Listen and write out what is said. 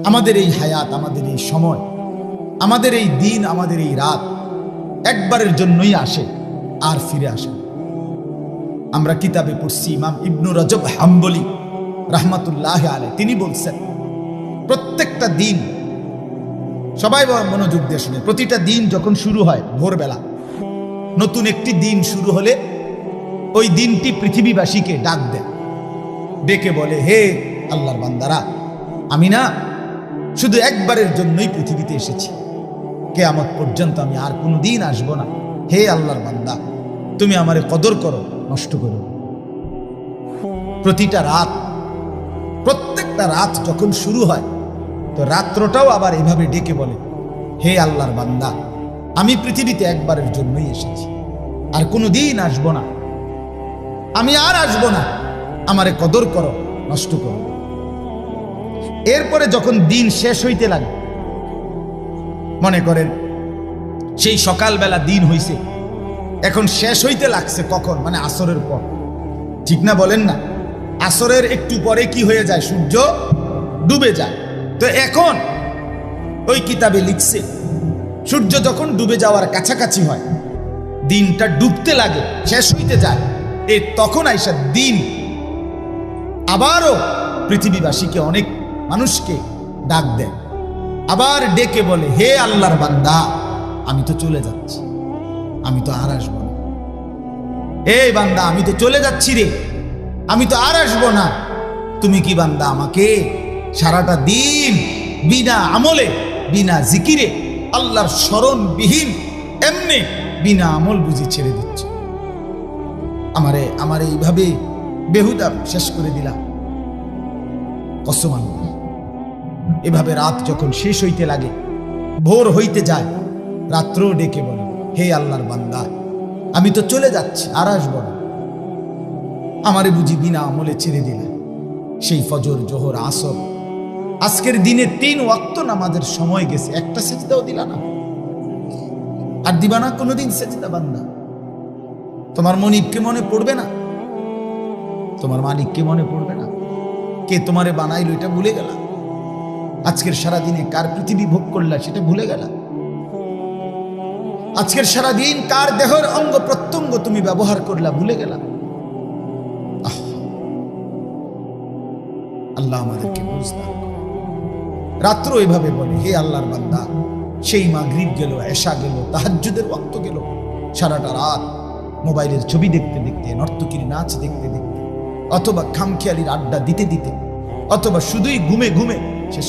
আমাদের এই হায়াত, আমাদের এই সময়, আমাদের এই দিন, আমাদের এই রাত একবারের জন্যই আসে আর ফিরে আসে। আমরা কিতাবে পড়ছি, ইমাম ইবনু রজব হাম্বলি রাহমাতুল্লাহ আলাইহি তিনি বলছেন, প্রত্যেকটা দিন, সবাই মনোযোগ দিয়ে শুনে, প্রতিটা দিন যখন শুরু হয় ভোরবেলা, নতুন একটি দিন শুরু হলে ওই দিনটি পৃথিবীবাসীকে ডাক দেয়, ডেকে বলে, হে আল্লাহর বান্দারা, আমি না শুধু একবারের জন্যই পৃথিবীতে এসেছি, কিয়ামত পর্যন্ত আমি আর কোনো দিন আসবো না। হে আল্লাহর বান্দা, তুমি আমারে কদর করো, নষ্ট করো। প্রতিটা রাত, প্রত্যেকটা রাত যখন শুরু হয়, তো রাত্রটাও আবার এভাবে ডেকে বলে, হে আল্লাহর বান্দা, আমি পৃথিবীতে একবারের জন্যই এসেছি, আর কোনো দিন আসবো না, আমি আর আসবো না, আমারে কদর করো, নষ্ট করো। এরপরে যখন দিন শেষ হইতে লাগে, মনে করেন সেই সকালবেলা দিন হইছে, এখন শেষ হইতে লাগছে কখন? মানে আসরের পর, ঠিক না বলেন না? আসরের একটু পরে কি হয়ে যায়? সূর্য ডুবে যায়। তো এখন ওই কিতাবে লিখছে, সূর্য যখন ডুবে যাওয়ার কাছাকাছি হয়, দিনটা ডুবতে লাগে, শেষ হইতে যায়, তখন আইসা দিন আবারও পৃথিবীবাসীকে, অনেক মানুষকে ডাক দেয়, আবার ডেকে বলে, হে আল্লাহর বান্দা, আমি তো চলে যাচ্ছি, আমি তো আর আসবো না। এই বান্দা, আমি তো চলে যাচ্ছি রে, আমি তো আর আসবো না। তুমি কি বান্দা আমাকে সারাটা দিন বিনা আমলে, বিনা জিকিরে, আল্লাহর স্মরণবিহীন এমনি বিনা আমল বুঝি ছেড়ে দিচ্ছ? আমারে এইভাবে বেহুদা শেষ করে দিলাম। কসম আল্লাহ, এভাবে রাত যখন শেষ হইতে লাগে, ভোর হইতে যায়, রাত্র ডেকে বলে, হে আল্লাহর বান্দা, আমি তো চলে যাচ্ছি, আর আসবো না, আমারে বুঝি বিনা আমলে ছেড়ে দিলাম। সেই ফজর, জোহর, আসর, আজকের দিনে 3 ওয়াক্ত নামাজের সময় গেছে, একটা সেজদাও দিলা না, আর দিবা না কোনোদিন সেজদা। বান্দা, তোমার মনিবকে মনে পড়বে না? তোমার মালিককে মনে পড়বে না? কে তোমারে বানাইলো এটা ভুলে গেলা? আজকের সারাদিনে কার পৃথিবী ভোগ করলা সেটা ভুলে গেলা? আজকের সারাদিন কার দেহের অঙ্গ প্রত্যঙ্গ তুমি ব্যবহার করলা ভুলে গেলা? আল্লাহ আমাদেরকে বুঝদান করে। রাত্র এভাবে বলে, হে আল্লাহর বান্দা, সেই মাগরিব গেল, এশা গেল, তাহাজ্জুদের ওয়াক্ত গেল, সারাটা রাত মোবাইলের ছবি দেখতে দেখতে, নর্তকীর নাচ দেখতে দেখতে, অথবা খামখেয়ালির আড্ডা দিতে দিতে, অথবা শুধুই ঘুমে ঘুমে শেষ